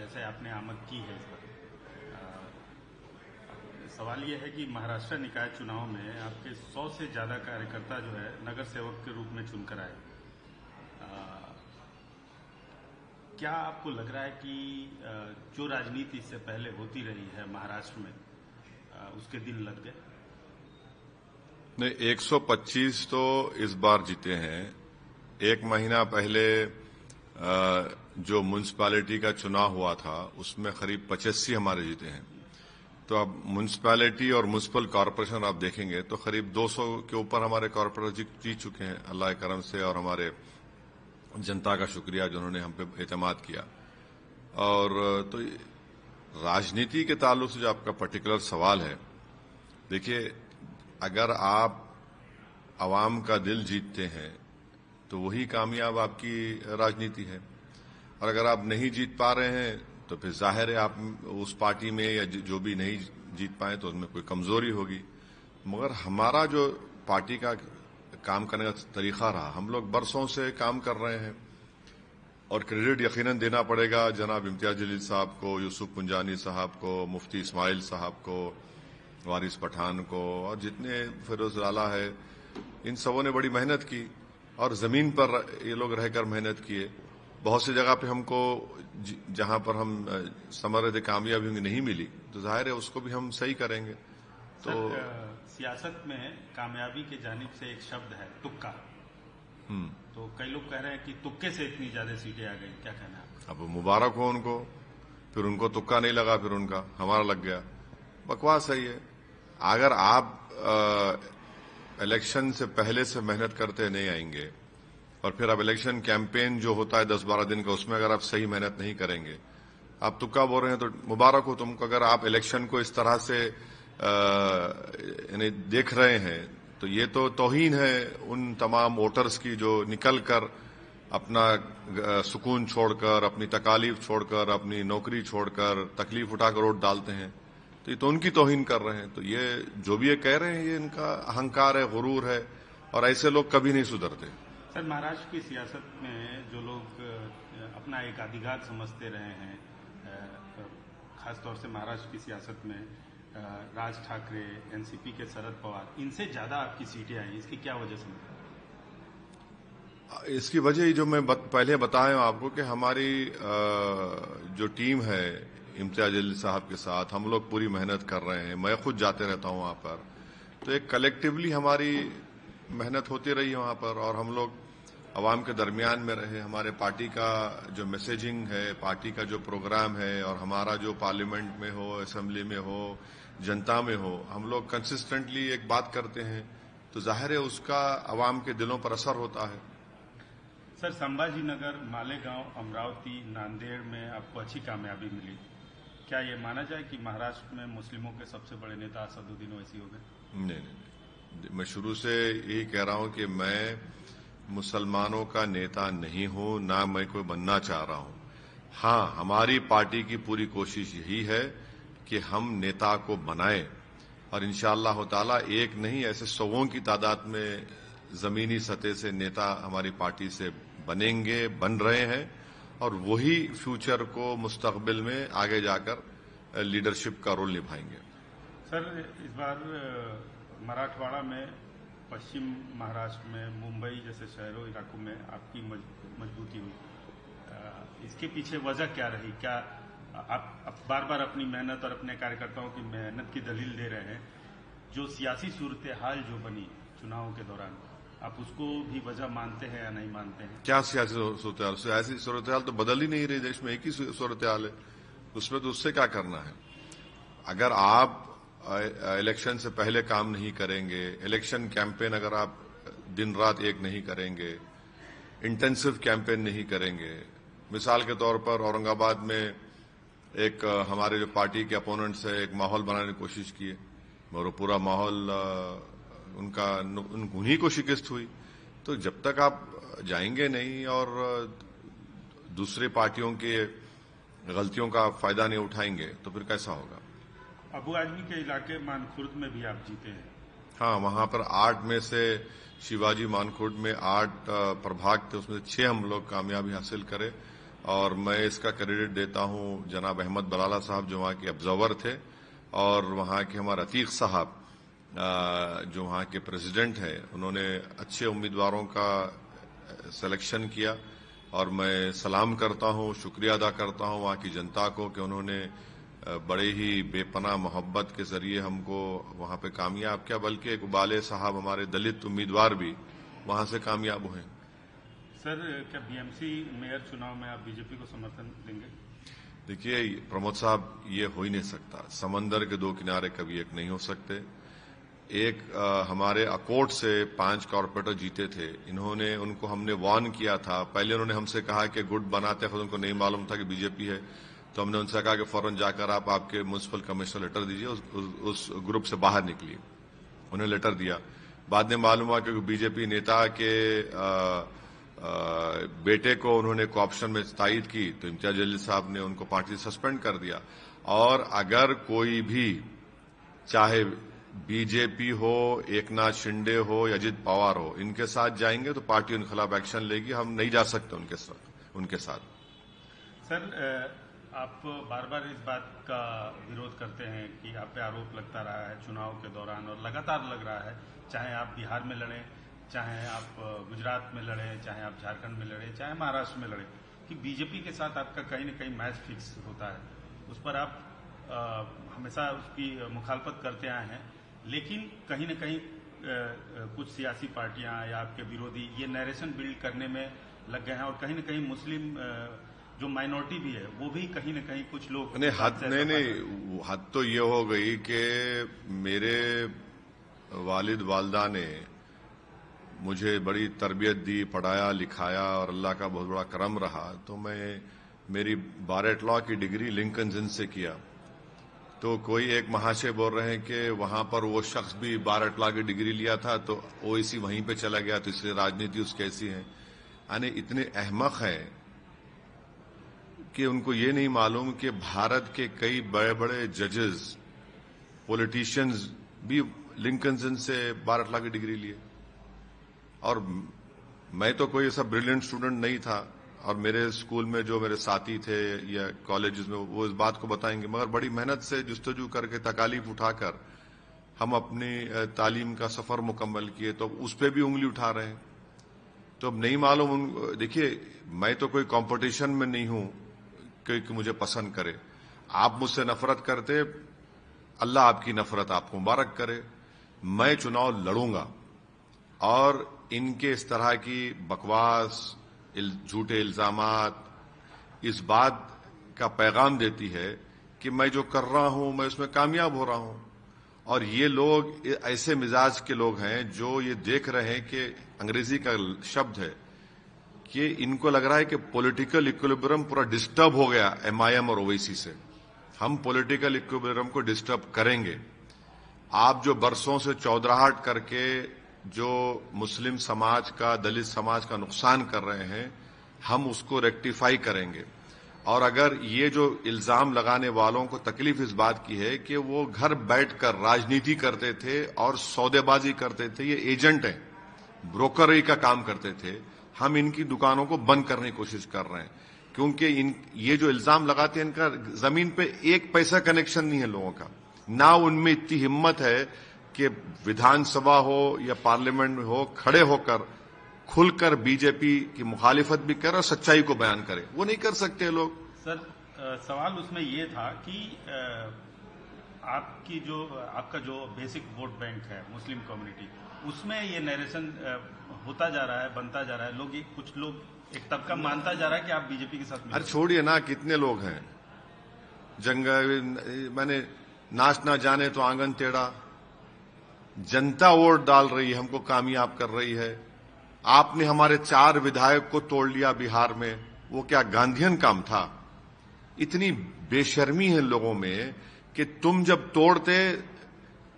से आपने आमद की है इस बार। सवाल यह है कि महाराष्ट्र निकाय चुनाव में आपके 100 से ज़्यादा कार्यकर्ता जो है नगर सेवक के रूप में चुनकर आए। क्या आपको लग रहा है कि जो राजनीति इससे पहले होती रही है महाराष्ट्र में उसके दिन लग गए? नहीं, 125 तो इस बार जीते हैं। एक महीना पहले जो म्युनिसिपैलिटी का चुनाव हुआ था उसमें करीब 85 हमारे जीते हैं। तो अब म्युनिसिपैलिटी और म्युनिसिपल कॉरपोरेशन आप देखेंगे तो करीब 200 के ऊपर हमारे कॉरपोरेटर जीत चुके हैं, अल्लाह के करम से, और हमारे जनता का शुक्रिया जिन्होंने हम पे एतमाद किया। और तो राजनीति के ताल्लुक से जो आपका पर्टिकुलर सवाल है, देखिए, अगर आप आवाम का दिल जीतते हैं तो वही कामयाब आपकी राजनीति है, और अगर आप नहीं जीत पा रहे हैं तो फिर जाहिर है आप उस पार्टी में या जो भी नहीं जीत पाए तो उसमें कोई कमजोरी होगी। मगर हमारा जो पार्टी का काम करने का तरीका रहा, हम लोग बरसों से काम कर रहे हैं, और क्रेडिट यकीनन देना पड़ेगा जनाब इम्तियाज जलील साहब को, यूसुफ पुंजानी साहब को, मुफ्ती इस्माइल साहब को, वारिस पठान को, और जितने फिरोज लाला है, इन सबों ने बड़ी मेहनत की और जमीन पर ये लोग रहकर मेहनत किए। बहुत सी जगह पे हमको जहां पर हम समझ रहे थे कामयाबी नहीं मिली, तो जाहिर है उसको भी हम सही करेंगे। तो सियासत में कामयाबी के जानिब से एक शब्द है तुक्का। तो कई लोग कह रहे हैं कि तुक्के से इतनी ज्यादा सीटें आ गई, क्या कहना है? अब मुबारक हो उनको, फिर उनको तुक्का नहीं लगा, फिर उनका हमारा लग गया। बकवास है ये। अगर आप इलेक्शन से पहले से मेहनत करते नहीं आएंगे और फिर अब इलेक्शन कैंपेन जो होता है 10-12 दिन का, उसमें अगर आप सही मेहनत नहीं करेंगे, आप तुक्का बोल रहे हैं, तो मुबारक हो तुमको। अगर आप इलेक्शन को इस तरह से यानी देख रहे हैं तो ये तो तौहीन है उन तमाम वोटर्स की जो निकल कर अपना सुकून छोड़कर, अपनी तकालीफ छोड़कर, अपनी नौकरी छोड़कर, तकलीफ उठाकर वोट डालते हैं। तो ये तो उनकी तौहीन कर रहे हैं। तो ये जो भी ये कह रहे हैं ये इनका अहंकार है, गुरूर है, और ऐसे लोग कभी नहीं सुधरते। सर, महाराष्ट्र की सियासत में जो लोग अपना एक अधिकार समझते रहे हैं, खासतौर से महाराष्ट्र की सियासत में राज ठाकरे, एनसीपी के शरद पवार, इनसे ज्यादा आपकी सीटें आई, इसकी क्या वजह समझते हैं? इसकी वजह जो मैं पहले बताया हूं आपको कि हमारी जो टीम है इम्तियाज जलील साहब के साथ, हम लोग पूरी मेहनत कर रहे हैं। मैं खुद जाते रहता हूं वहां पर, तो एक कलेक्टिवली हमारी मेहनत होती रही है वहां पर, और हम लोग अवाम के दरमियान में रहे। हमारे पार्टी का जो मैसेजिंग है, पार्टी का जो प्रोग्राम है, और हमारा जो पार्लियामेंट में हो, असेंबली में हो, जनता में हो, हम लोग कंसिस्टेंटली एक बात करते हैं, तो जाहिर है उसका अवाम के दिलों पर असर होता है। सर, संभाजी नगर, मालेगांव, अमरावती, नांदेड़ में आपको अच्छी कामयाबी मिली। क्या ये माना जाए कि महाराष्ट्र में मुस्लिमों के सबसे बड़े नेता असदुद्दीन ओवैसी हो गए? नहीं, मैं शुरू से यही कह रहा हूं कि मैं मुसलमानों का नेता नहीं हूं, ना मैं कोई बनना चाह रहा हूं। हां, हमारी पार्टी की पूरी कोशिश यही है कि हम नेता को बनाएं, और इंशाअल्लाह ताला एक नहीं, ऐसे सौों की तादाद में जमीनी सतह से नेता हमारी पार्टी से बनेंगे, बन रहे हैं, और वही फ्यूचर को मुस्तकबिल में आगे जाकर लीडरशिप का रोल निभाएंगे। सर, इस बार मराठवाड़ा में, पश्चिम महाराष्ट्र में, मुंबई जैसे शहरों इलाकों में आपकी मजबूती हुई। इसके पीछे वजह क्या रही? क्या आप बार बार अपनी मेहनत और अपने कार्यकर्ताओं की मेहनत की दलील दे रहे हैं, जो सियासी सूरत हाल जो बनी चुनावों के दौरान, आप उसको भी वजह मानते हैं या नहीं मानते हैं? क्या सियासी सूरत हाल? सियासी सूरत हाल तो बदल ही नहीं रही, देश में एक ही सूरत हाल है, उसमें तो उससे क्या करना है। अगर आप इलेक्शन से पहले काम नहीं करेंगे, इलेक्शन कैंपेन अगर आप दिन रात एक नहीं करेंगे, इंटेंसिव कैंपेन नहीं करेंगे, मिसाल के तौर पर औरंगाबाद में एक हमारे जो पार्टी के अपोनेंट्स है, एक माहौल बनाने की कोशिश की, और पूरा माहौल उन्हीं को शिकस्त हुई। तो जब तक आप जाएंगे नहीं और दूसरे पार्टियों के गलतियों का फायदा नहीं उठाएंगे तो फिर कैसा होगा। अबू आजमी के इलाके मानखुर्द में भी आप जीते हैं। हाँ, वहां पर 8 में से शिवाजी मानखुर्द में 8 प्रभाग थे, उसमें से 6 हम लोग कामयाबी हासिल करे, और मैं इसका क्रेडिट देता हूं जनाब अहमद बलाला साहब जो वहां के ऑब्जर्वर थे, और वहां के हमारे अतीक साहब जो वहां के प्रेसिडेंट हैं, उन्होंने अच्छे उम्मीदवारों का सिलेक्शन किया। और मैं सलाम करता हूं, शुक्रिया अदा करता हूं वहां की जनता को कि उन्होंने बड़े ही बेपनाह मोहब्बत के जरिए हमको वहां पे कामयाब किया, बल्कि इकबाल साहब हमारे दलित उम्मीदवार भी वहां से कामयाब हुए। सर, क्या बीएमसी मेयर चुनाव में आप बीजेपी को समर्थन देंगे? देखिए प्रमोद साहब, ये हो ही नहीं सकता। समंदर के दो किनारे कभी एक नहीं हो सकते। एक हमारे अकोट से 5 कॉर्पोरेटर जीते थे, उनको हमने वार्न किया था। पहले उन्होंने हमसे कहा कि गुट बनाते खुद उनको नहीं मालूम था कि बीजेपी है, तो हमने उनसे कहा कि फौरन जाकर आप आपके म्युनिसिपल कमिश्नर लेटर दीजिए, उस ग्रुप से बाहर निकलिए। उन्हें लेटर दिया। बाद में मालूम हुआ कि बीजेपी नेता के बेटे को उन्होंने कोऑप्शन में तायद की, तो इम्तियाज जलील साहब ने उनको पार्टी से सस्पेंड कर दिया। और अगर कोई भी, चाहे बीजेपी हो, एकनाथ शिंदे हो या अजित पवार हो, इनके साथ जाएंगे तो पार्टी उनके खिलाफ एक्शन लेगी। हम नहीं जा सकते उनके साथ। सर, आप बार बार इस बात का विरोध करते हैं कि आप पे आरोप लगता रहा है चुनाव के दौरान, और लगातार लग रहा है, चाहे आप बिहार में लड़ें, चाहे आप गुजरात में लड़ें, चाहे आप झारखंड में लड़ें, चाहे महाराष्ट्र में लड़ें, कि बीजेपी के साथ आपका कहीं न कहीं मैच फिक्स होता है। उस पर आप हमेशा उसकी मुखालफत करते आए हैं, लेकिन कहीं न कहीं कुछ सियासी पार्टियां या आपके विरोधी ये नैरेशन बिल्ड करने में लग गए हैं, और कहीं न कहीं मुस्लिम जो माइनॉरिटी भी है वो भी कहीं न कहीं कुछ लोग नहीं, हद तो ये हो गई कि मेरे वालिद वालदा ने मुझे बड़ी तरबियत दी, पढ़ाया लिखाया, और अल्लाह का बहुत बड़ा करम रहा। तो मेरी बारेट लॉ की डिग्री लिंकन जिन से किया। तो कोई एक महाशय बोल रहे हैं कि वहां पर वो शख्स भी बारेट लॉ की डिग्री लिया था, तो ओवैसी वहीं पे चला गया, तो इसलिए राजनीति उसकी ऐसी है। यानी इतने अहमक हैं कि उनको ये नहीं मालूम कि भारत के कई बड़े बड़े जजेस, पॉलिटिशियंस भी लिंकन जिन से बारेट लॉ की डिग्री लिए। और मैं तो कोई ऐसा ब्रिलियंट स्टूडेंट नहीं था, और मेरे स्कूल में जो मेरे साथी थे या कॉलेजेस में वो इस बात को बताएंगे, मगर बड़ी मेहनत से जुस्तजू करके तकालीफ उठाकर हम अपनी तालीम का सफर मुकम्मल किए, तो उस पर भी उंगली उठा रहे हैं। तो अब नहीं मालूम। देखिए, मैं तो कोई कंपटीशन में नहीं हूं कि मुझे पसंद करे। आप मुझसे नफरत करते, अल्लाह आपकी नफरत आपको मुबारक करे। मैं चुनाव लड़ूंगा, और इनके इस तरह की बकवास, झूठे इल्जामात इस बात का पैगाम देती है कि मैं जो कर रहा हूं मैं उसमें कामयाब हो रहा हूं। और ये लोग ऐसे मिजाज के लोग हैं जो ये देख रहे हैं कि अंग्रेजी का शब्द है कि इनको लग रहा है कि पॉलिटिकल इक्विलिब्रियम पूरा डिस्टर्ब हो गया एमआईएम और ओवैसी से। हम पॉलिटिकल इक्विलिब्रियम को डिस्टर्ब करेंगे। आप जो बरसों से चौधराहट करके जो मुस्लिम समाज का, दलित समाज का नुकसान कर रहे हैं, हम उसको रेक्टिफाई करेंगे। और अगर ये जो इल्जाम लगाने वालों को तकलीफ इस बात की है कि वो घर बैठकर राजनीति करते थे और सौदेबाजी करते थे, ये एजेंट हैं, ब्रोकरी का काम करते थे, हम इनकी दुकानों को बंद करने की कोशिश कर रहे हैं। क्योंकि ये जो इल्जाम लगाते हैं, इनका जमीन पे एक पैसा कनेक्शन नहीं है लोगों का। ना उनमें इतनी हिम्मत है कि विधानसभा हो या पार्लियामेंट में हो, खड़े होकर खुलकर बीजेपी की मुखालिफत भी करे और सच्चाई को बयान करे। वो नहीं कर सकते लोग। सर, सवाल उसमें ये था कि आपका जो बेसिक वोट बैंक है मुस्लिम कम्युनिटी, उसमें ये नरेशन होता जा रहा है, बनता जा रहा है। कुछ लोग, एक तबका मानता जा रहा है कि आप बीजेपी के साथ। अरे छोड़िए ना, कितने लोग हैं मैंने नाच ना जाने तो आंगन टेढ़ा। जनता वोट डाल रही है, हमको कामयाब कर रही है। आपने हमारे 4 विधायक को तोड़ लिया बिहार में, वो क्या गांधीयन काम था? इतनी बेशर्मी है लोगों में कि तुम जब तोड़ते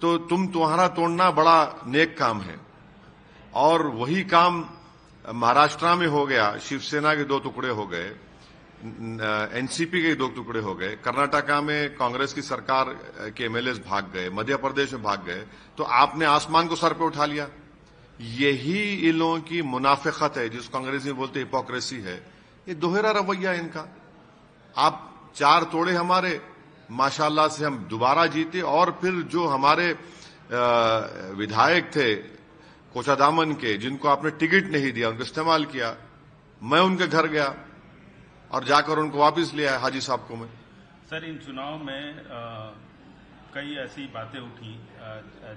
तो तुम्हारा तोड़ना बड़ा नेक काम है, और वही काम महाराष्ट्र में हो गया। शिवसेना के 2 टुकड़े हो गए, एनसीपी के 2 टुकड़े हो गए, कर्नाटका में कांग्रेस की सरकार के एमएलए भाग गए, मध्य प्रदेश में भाग गए, तो आपने आसमान को सर पे उठा लिया। यही इन लोगों की मुनाफिकत है, जिसको अंग्रेजी में बोलते हिपोक्रेसी है, ये दोहरा रवैया है इनका। आप 4 तोड़े हमारे, माशाल्लाह से हम दोबारा जीते, और फिर जो हमारे विधायक थे कोचादामन के, जिनको आपने टिकट नहीं दिया, उनको इस्तेमाल किया, मैं उनके घर गया और जाकर उनको वापस ले आया हाजी साहब को मैं। सर, इन चुनाव में कई ऐसी बातें उठी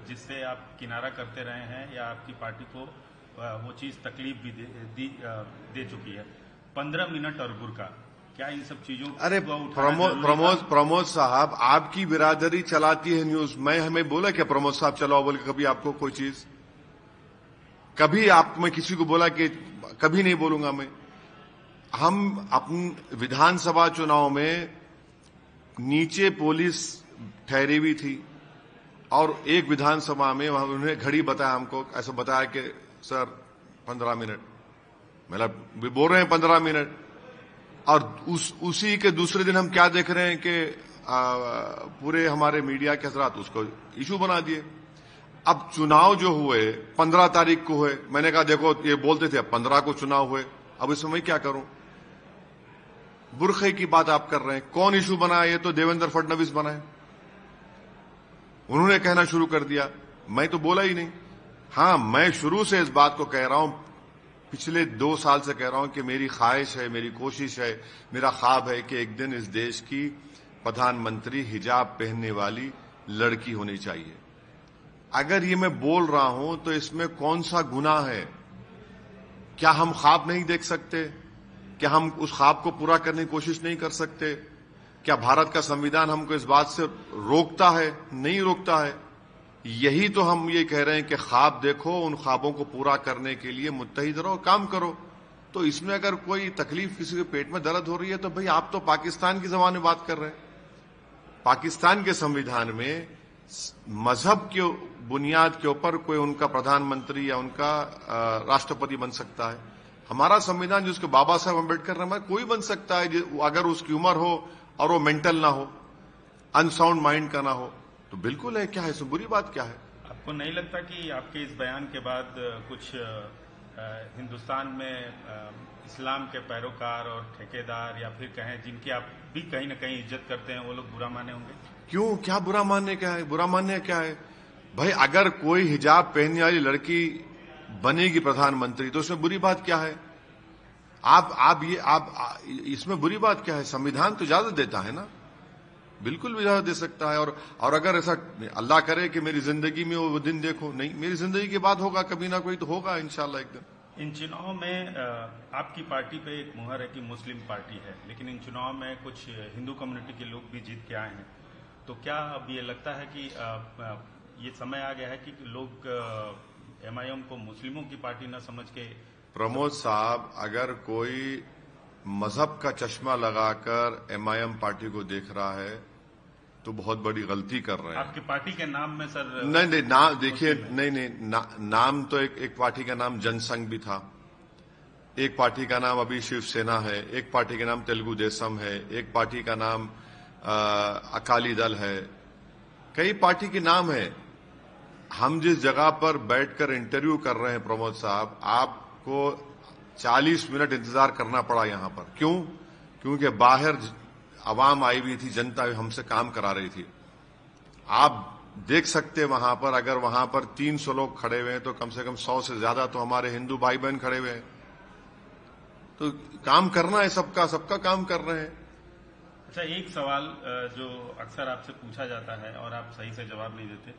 जिससे आप किनारा करते रहे हैं या आपकी पार्टी को वो चीज तकलीफ भी दे चुकी है। 15 मिनट और बुर्का, क्या इन सब चीजों को अरे प्रमोद साहब, आपकी बिरादरी चलाती है न्यूज। मैं हमें बोला क्या प्रमोद साहब चलाओ बोल के कभी आपको कोई चीज? कभी आप मैं किसी को बोला कि कभी नहीं बोलूंगा मैं। हम अपने विधानसभा चुनाव में नीचे पुलिस ठहरी हुई थी और एक विधानसभा में वहां उन्होंने घड़ी बताया हमको, ऐसा बताया कि सर 15 मिनट, मतलब बोल रहे हैं 15 मिनट, और उसी के दूसरे दिन हम क्या देख रहे हैं कि पूरे हमारे मीडिया के हजरात उसको इशू बना दिए। अब चुनाव जो हुए 15 तारीख को हुए, मैंने कहा देखो ये बोलते थे 15 को चुनाव हुए, अब इसमें मैं क्या करूं? बुरखे की बात आप कर रहे हैं, कौन इशू बनाया? ये तो देवेंद्र फडणवीस बनाए, उन्होंने कहना शुरू कर दिया, मैं तो बोला ही नहीं। हां, मैं शुरू से इस बात को कह रहा हूं, पिछले 2 साल से कह रहा हूं कि मेरी ख्वाहिश है, मेरी कोशिश है, मेरा ख्वाब है कि एक दिन इस देश की प्रधानमंत्री हिजाब पहनने वाली लड़की होनी चाहिए। अगर ये मैं बोल रहा हूं तो इसमें कौन सा गुनाह है? क्या हम ख्वाब नहीं देख सकते? क्या हम उस ख्वाब को पूरा करने की कोशिश नहीं कर सकते? क्या भारत का संविधान हमको इस बात से रोकता है? नहीं रोकता है। यही तो हम ये कह रहे हैं कि ख्वाब देखो, उन ख्वाबों को पूरा करने के लिए मुत्तहिद रहो, काम करो। तो इसमें अगर कोई तकलीफ, किसी के पेट में दर्द हो रही है, तो भाई आप तो पाकिस्तान की जबान में बात कर रहे हैं। पाकिस्तान के संविधान में मजहब के बुनियाद के ऊपर कोई उनका प्रधानमंत्री या उनका राष्ट्रपति बन सकता है। हमारा संविधान जिसको बाबा साहब अम्बेडकर ने, कोई बन सकता है अगर उसकी उम्र हो और वो मेंटल ना हो, अनसाउंड माइंड का ना हो, तो बिल्कुल है। क्या है इसमें बुरी बात? क्या है? आपको नहीं लगता कि आपके इस बयान के बाद कुछ हिंदुस्तान में इस्लाम के पैरोकार और ठेकेदार, या फिर कहें जिनकी आप भी कहीं ना कहीं इज्जत करते हैं, वो लोग बुरा माने होंगे? क्यों? क्या बुरा मानने क्या है? बुरा मानने क्या है भाई? अगर कोई हिजाब पहनने वाली लड़की बनेगी प्रधानमंत्री तो उसमें बुरी बात क्या है? आप इसमें बुरी बात क्या है? संविधान तो इजाजत देता है ना, बिल्कुल इजाजत दे सकता है। और अगर ऐसा अल्लाह करे कि मेरी जिंदगी में वो दिन देखो, नहीं, मेरी जिंदगी के बाद होगा, कभी ना कोई तो होगा इंशाल्लाह एक दिन। इन चुनाव में आपकी पार्टी पे एक मुहर है कि मुस्लिम पार्टी है, लेकिन इन चुनाव में कुछ हिंदू कम्युनिटी के लोग भी जीत के आए हैं। तो क्या अब ये लगता है कि ये समय आ गया है कि लोग MIM को मुस्लिमों की पार्टी न समझ के? प्रमोद साहब, अगर कोई मजहब का चश्मा लगाकर MIM पार्टी को देख रहा है तो बहुत बड़ी गलती कर रहे हैं। आपकी पार्टी के नाम में सर? नहीं, नाम देखिए, नहीं, नाम तो एक पार्टी का नाम जनसंघ भी था, एक पार्टी का नाम अभी शिवसेना है, एक पार्टी का नाम तेलुगु देशम है, एक पार्टी का नाम अकाली दल है, कई पार्टी के नाम है। हम जिस जगह पर बैठकर इंटरव्यू कर रहे हैं प्रमोद साहब, आपको 40 मिनट इंतजार करना पड़ा यहां पर। क्यों? क्योंकि बाहर आवाम आई हुई थी, जनता हमसे काम करा रही थी। आप देख सकते वहां पर, अगर वहां पर 300 लोग खड़े हुए हैं तो कम से कम 100 से ज्यादा तो हमारे हिंदू भाई बहन खड़े हुए हैं। तो काम करना है, सबका काम कर रहे हैं। अच्छा, एक सवाल जो अक्सर आपसे पूछा जाता है और आप सही से जवाब नहीं देते,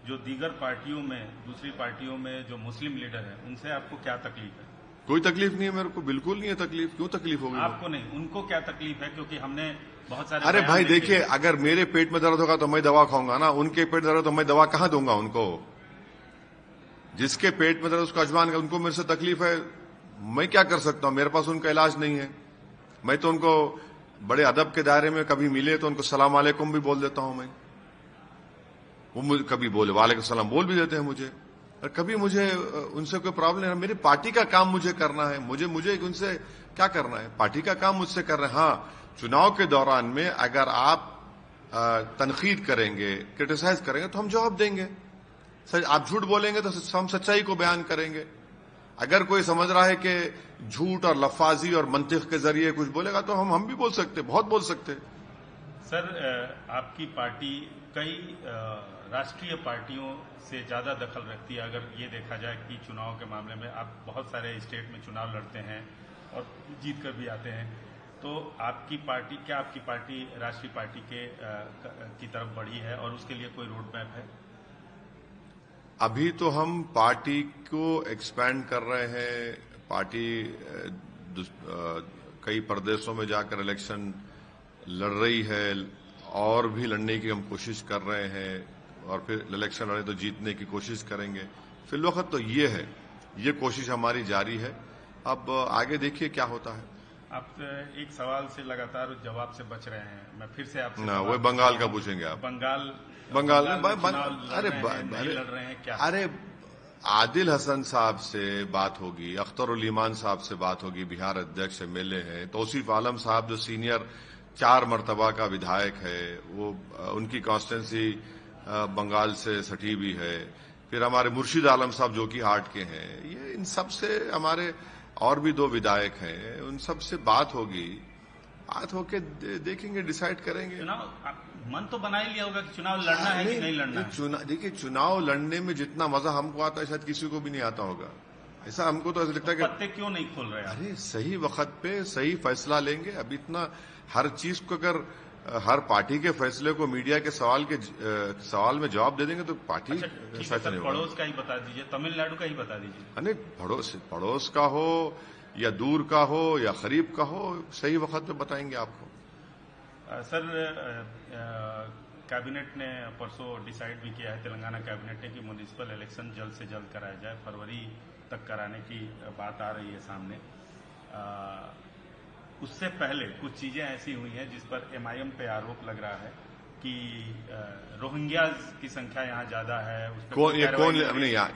जो दीगर पार्टियों में, दूसरी पार्टियों में जो मुस्लिम लीडर है, उनसे आपको क्या तकलीफ है? कोई तकलीफ नहीं है मेरे को, बिल्कुल नहीं है तकलीफ। क्यों तकलीफ होगी? आपको नहीं, उनको क्या तकलीफ है? क्योंकि हमने बहुत सारे, अरे भाई देखिए, अगर मेरे पेट में दर्द होगा तो मैं दवा खाऊंगा ना, उनके पेट में दर्द तो मैं दवा कहां दूंगा उनको? जिसके पेट में दर्द उसका अजमान का, उनको मेरे से तकलीफ है, मैं क्या कर सकता हूं? मेरे पास उनका इलाज नहीं है। मैं तो उनको बड़े अदब के दायरे में कभी मिले तो उनको सलाम वालेकुम भी बोल देता हूं मैं, वो कभी बोले वालेकुम सलाम बोल भी देते हैं मुझे, और कभी मुझे उनसे कोई प्रॉब्लम नहीं है। मेरी पार्टी का काम मुझे करना है, मुझे उनसे क्या करना है? पार्टी का काम मुझसे कर रहे हैं। हाँ, चुनाव के दौरान में अगर आप तनकीद करेंगे, क्रिटिसाइज करेंगे तो हम जवाब देंगे। आप झूठ बोलेंगे तो हम सच्चाई को बयान करेंगे। अगर कोई समझ रहा है कि झूठ और लफाजी और मंतिक के जरिए कुछ बोलेगा तो हम भी बोल सकते, बहुत बोल सकते। सर, आपकी पार्टी कई राष्ट्रीय पार्टियों से ज्यादा दखल रखती है। अगर ये देखा जाए कि चुनाव के मामले में आप बहुत सारे स्टेट में चुनाव लड़ते हैं और जीत कर भी आते हैं, तो आपकी पार्टी राष्ट्रीय पार्टी की तरफ बढ़ी है और उसके लिए कोई रोड मैप है? अभी तो हम पार्टी को एक्सपैंड कर रहे हैं। पार्टी कई प्रदेशों में जाकर इलेक्शन लड़ रही है और भी लड़ने की हम कोशिश कर रहे हैं, और फिर इलेक्शन लड़े तो जीतने की कोशिश करेंगे। फिलवक्त तो ये है, ये कोशिश हमारी जारी है। अब आगे देखिए क्या होता है। आप एक सवाल से लगातार जवाब से बच रहे हैं। मैं फिर से आपसे ना, वो बंगाल का पूछेंगे आप। बंगाल अरे लड़ रहे हैं क्या? अरे आदिल हसन साहब से बात होगी, अख्तर उल ईमान साहब से बात होगी, बिहार अध्यक्ष एमएलए हैं। तौसीफ आलम साहब जो सीनियर 4 मर्तबा का विधायक है, वो उनकी कॉन्स्टिट्यूंसी बंगाल से सटी भी है। फिर हमारे मुर्शिद आलम साहब जो कि हाट के हैं, ये इन सब से हमारे और भी 2 विधायक हैं, उन सब से बात होगी। बात होके देखेंगे, डिसाइड करेंगे। मन तो बना ही लिया होगा कि चुनाव लड़ना है कि नहीं लड़ना है। देखिए, चुनाव लड़ने में जितना मजा हमको आता है शायद किसी को भी नहीं आता होगा। ऐसा हमको तो ऐसा लगता है कि पत्ते क्यों नहीं खोल रहे? अरे सही वक्त पे सही फैसला लेंगे। अभी इतना हर चीज को अगर हर पार्टी के फैसले को मीडिया के सवाल में जवाब दे देंगे तो पार्टी फैसला नहीं होगा। पड़ोस का ही बता दीजिए, तमिलनाडु का ही बता दीजिए। अरे पड़ोस का हो या दूर का हो या करीब का हो, सही वक्त पे बताएंगे आपको। सर, कैबिनेट ने परसों डिसाइड भी किया है, तेलंगाना कैबिनेट ने, कि म्युनिसिपल इलेक्शन जल्द से जल्द कराया जाए। फरवरी तक कराने की बात आ रही है सामने। उससे पहले कुछ चीजें ऐसी हुई हैं जिस पर एमआईएम पे आरोप लग रहा है कि रोहिंग्याज की संख्या यहाँ ज्यादा है।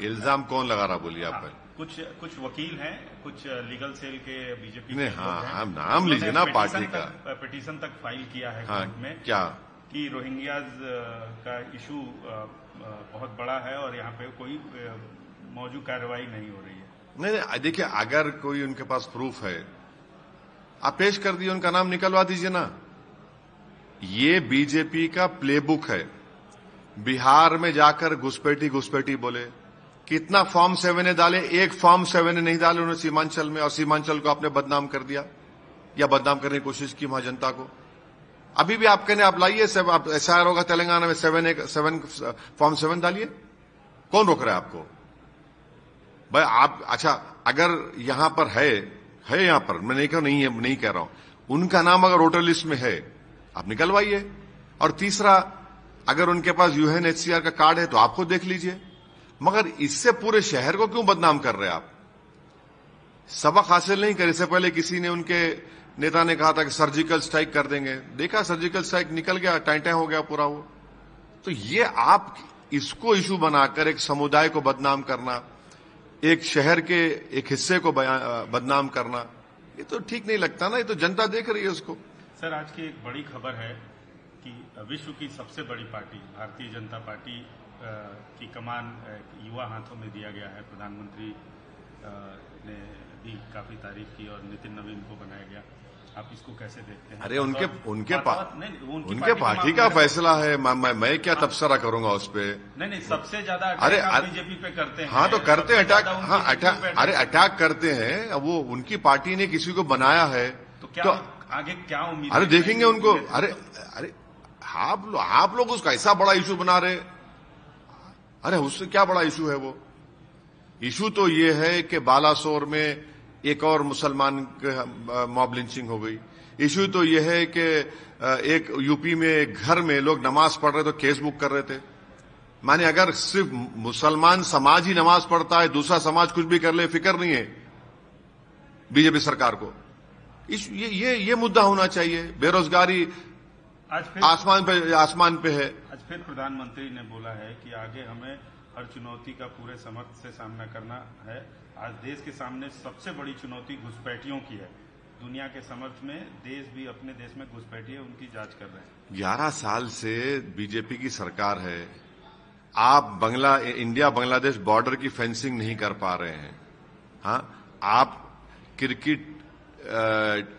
इल्जाम कौन लगा रहा, बोलिए आप? कुछ वकील हैं, कुछ लीगल सेल के बीजेपी के हाँ, नाम लीजिए ना पार्टी का। पिटीशन तक फाइल किया है हाँ, कोर्ट में क्या कि रोहिंग्याज का इशू बहुत बड़ा है और यहाँ पे कोई मौजूद कार्रवाई नहीं हो रही है। नहीं, देखिए, अगर कोई उनके पास प्रूफ है आप पेश कर दिए, उनका नाम निकलवा दीजिए ना। ये बीजेपी का प्लेबुक है। बिहार में जाकर घुसपैठी बोले, कितना फॉर्म 7 डाले, एक फॉर्म 7 नहीं डाले उन्होंने सीमांचल में, और सीमांचल को आपने बदनाम कर दिया या बदनाम करने की कोशिश की वहां जनता को। अभी भी आप कहने आप लाइए, आप एसआईआर होगा तेलंगाना में, 7 फॉर्म 7 डालिए, कौन रोक रहा है आपको भाई? आप अच्छा, अगर यहां पर है यहां पर, मैं नहीं कह रहा हूं, उनका नाम अगर वोटर लिस्ट में है आप निकलवाइए। और तीसरा, अगर उनके पास यूएनएचसीआर का कार्ड है तो आप खुद देख लीजिए। मगर इससे पूरे शहर को क्यों बदनाम कर रहे हैं आप? सबक हासिल नहीं करे। इससे पहले किसी ने, उनके नेता ने कहा था कि सर्जिकल स्ट्राइक कर देंगे, देखा सर्जिकल स्ट्राइक निकल गया, टाइम हो गया पूरा वो। तो ये आप इसको इशू बनाकर एक समुदाय को बदनाम करना, एक शहर के एक हिस्से को बदनाम करना, ये तो ठीक नहीं लगता ना। ये तो जनता देख रही है उसको। सर, आज की एक बड़ी खबर है कि विश्व की सबसे बड़ी पार्टी भारतीय जनता पार्टी की कमान युवा हाथों में दिया गया है। प्रधानमंत्री ने भी काफी तारीफ की और नितिन नवीन को बनाया गया। आप इसको कैसे देखते हैं? अरे उनके पार्टी का फैसला है, मैं क्या तबसरा करूंगा उस पर? नहीं, सबसे ज्यादा बीजेपी पे करते हैं। हाँ, तो करते हैं अटैक। हाँ, अटैक करते हैं। अब वो उनकी पार्टी ने किसी को बनाया है तो क्या आगे क्या उम्मीद? अरे देखेंगे उनको। अरे आप लोग उसका ऐसा बड़ा इशू बना रहे। अरे उससे क्या बड़ा इशू है वो? इशू तो ये है कि बालासोर में एक और मुसलमान मॉब लिंचिंग हो गई। इशू तो यह है कि एक यूपी में एक घर में लोग नमाज पढ़ रहे तो केस बुक कर रहे थे। माने अगर सिर्फ मुसलमान समाज ही नमाज पढ़ता है, दूसरा समाज कुछ भी कर ले, फिक्र नहीं है बीजेपी सरकार को। ये मुद्दा होना चाहिए। बेरोजगारी आज फिर आसमान पे है। आज फिर प्रधानमंत्री ने बोला है कि आगे हमें हर चुनौती का पूरे समर्थ से सामना करना है। आज देश के सामने सबसे बड़ी चुनौती घुसपैठियों की है। दुनिया के समर्थ में देश भी अपने देश में घुसपैठी है, उनकी जांच कर रहे हैं। 11 साल से बीजेपी की सरकार है। आप इंडिया बांग्लादेश बॉर्डर की फेंसिंग नहीं कर पा रहे हैं। हाँ, आप क्रिकेट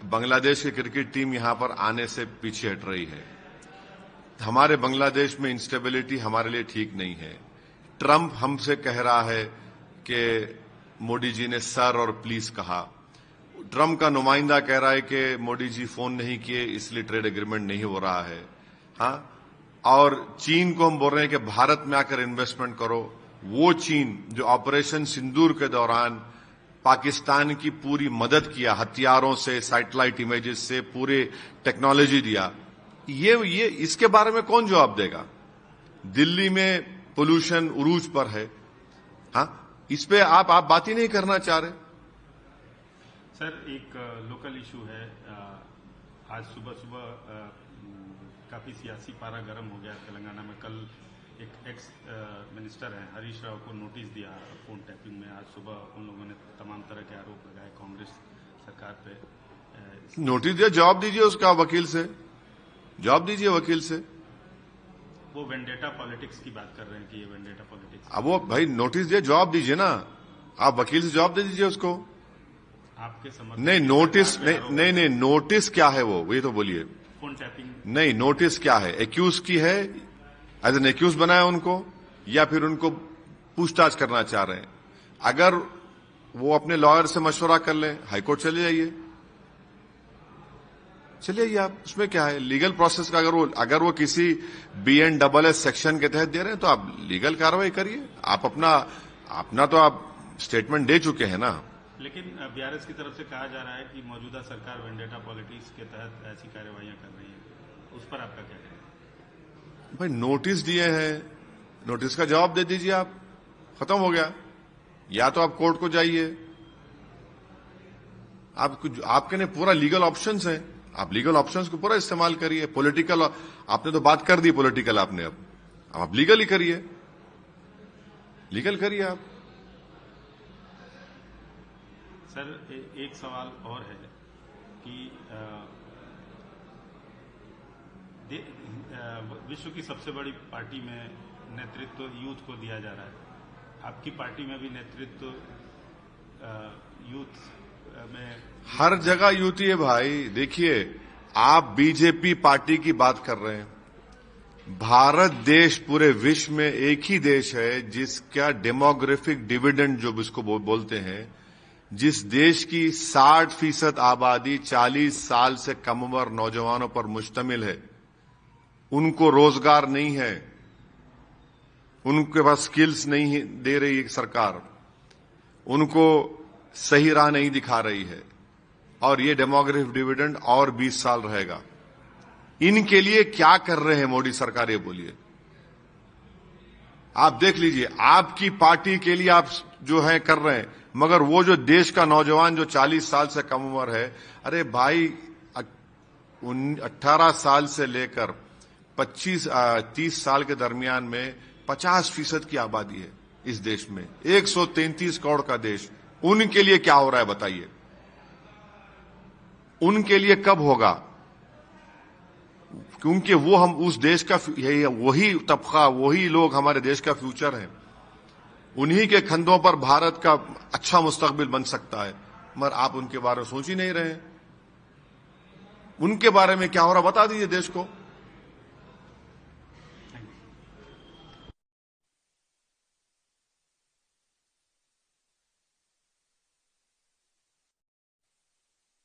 बांग्लादेश की क्रिकेट टीम यहां पर आने से पीछे हट रही है। हमारे बांग्लादेश में इंस्टेबिलिटी हमारे लिए ठीक नहीं है। ट्रंप हमसे कह रहा है कि मोदी जी ने सर और प्लीज कहा। ट्रंप का नुमाइंदा कह रहा है कि मोदी जी फोन नहीं किए इसलिए ट्रेड एग्रीमेंट नहीं हो रहा है। हाँ, और चीन को हम बोल रहे हैं कि भारत में आकर इन्वेस्टमेंट करो। वो चीन जो ऑपरेशन सिंदूर के दौरान पाकिस्तान की पूरी मदद किया, हथियारों से, सैटेलाइट इमेजेस से, पूरे टेक्नोलॉजी दिया, ये इसके बारे में कौन जवाब देगा? दिल्ली में पोल्यूशन उरूज पर है। हाँ, इस पे आप बात ही नहीं करना चाह रहे। सर, एक लोकल इशू है। आज सुबह काफी सियासी पारा गर्म हो गया तेलंगाना में। कल एक एक्स मिनिस्टर हैं हरीश राव को नोटिस दिया फोन टैपिंग में। आज सुबह उन लोगों ने तमाम तरह के आरोप लगाए कांग्रेस सरकार पे। नोटिस दिया, जवाब दीजिए उसका वकील से, जवाब दीजिए वकील से। वो वेंडेटा पॉलिटिक्स की बात कर रहे हैं कि ये वेंडेटा पॉलिटिक्स। अब वो भाई नोटिस दिया, जवाब दीजिए ना। आप वकील से जवाब दे दीजिए उसको। आपके समझ नहीं, नोटिस नहीं, नोटिस क्या है वो ये तो बोलिए। फोन टैपिंग नहीं, नोटिस क्या है? एक्यूज की है, एज एन एक्यूज बनाया उनको, या फिर उनको पूछताछ करना चाह रहे हैं? अगर वो अपने लॉयर से मशवरा कर लें, हाईकोर्ट चले जाइए, चलिए आप, उसमें क्या है? लीगल प्रोसेस का अगर वो किसी BNSS सेक्शन के तहत दे रहे हैं तो आप लीगल कार्रवाई करिए। आप अपना तो आप स्टेटमेंट दे चुके हैं ना। लेकिन बीआरएस की तरफ से कहा जा रहा है कि मौजूदा सरकार वेंडेटा पॉलिटिक्स के तहत ऐसी कार्रवाइयां कर रही है। उस पर आपका क्या कहना है? भाई नोटिस दिए हैं, नोटिस का जवाब दे दीजिए आप, खत्म हो गया। या तो आप कोर्ट को जाइए, आपके ने पूरा लीगल ऑप्शंस हैं, आप लीगल ऑप्शंस को पूरा इस्तेमाल करिए। पॉलिटिकल आपने तो बात कर दी पॉलिटिकल, आपने अब आप लीगल ही करिए, लीगल करिए आप। सर, एक सवाल और है कि विश्व की सबसे बड़ी पार्टी में नेतृत्व यूथ को दिया जा रहा है। आपकी पार्टी में भी नेतृत्व यूथ में? हर जगह यूथ ही है भाई। देखिए, आप बीजेपी पार्टी की बात कर रहे हैं। भारत देश पूरे विश्व में एक ही देश है जिसका डेमोग्राफिक डिविडेंड जो इसको बोलते हैं, जिस देश की 60% आबादी 40 साल से कम उम्र नौजवानों पर मुश्तमिल है। उनको रोजगार नहीं है, उनके पास स्किल्स नहीं दे रही सरकार, उनको सही राह नहीं दिखा रही है, और ये डेमोग्राफिक डिविडेंड और 20 साल रहेगा। इनके लिए क्या कर रहे हैं मोदी सरकार, ये बोलिए। आप देख लीजिए, आपकी पार्टी के लिए आप जो है कर रहे हैं, मगर वो जो देश का नौजवान जो 40 साल से कम उम्र है, अरे भाई 18 साल से लेकर 30 साल के दरमियान में 50% की आबादी है इस देश में, 133 करोड़ का देश। उनके लिए क्या हो रहा है बताइए? उनके लिए कब होगा? क्योंकि वो हम उस देश का, वही तबका, वही लोग हमारे देश का फ्यूचर है। उन्हीं के कंधों पर भारत का अच्छा मुस्तकबिल बन सकता है, मगर आप उनके बारे में सोच ही नहीं रहे हैं। उनके बारे में क्या हो रहा बता दीजिए देश को।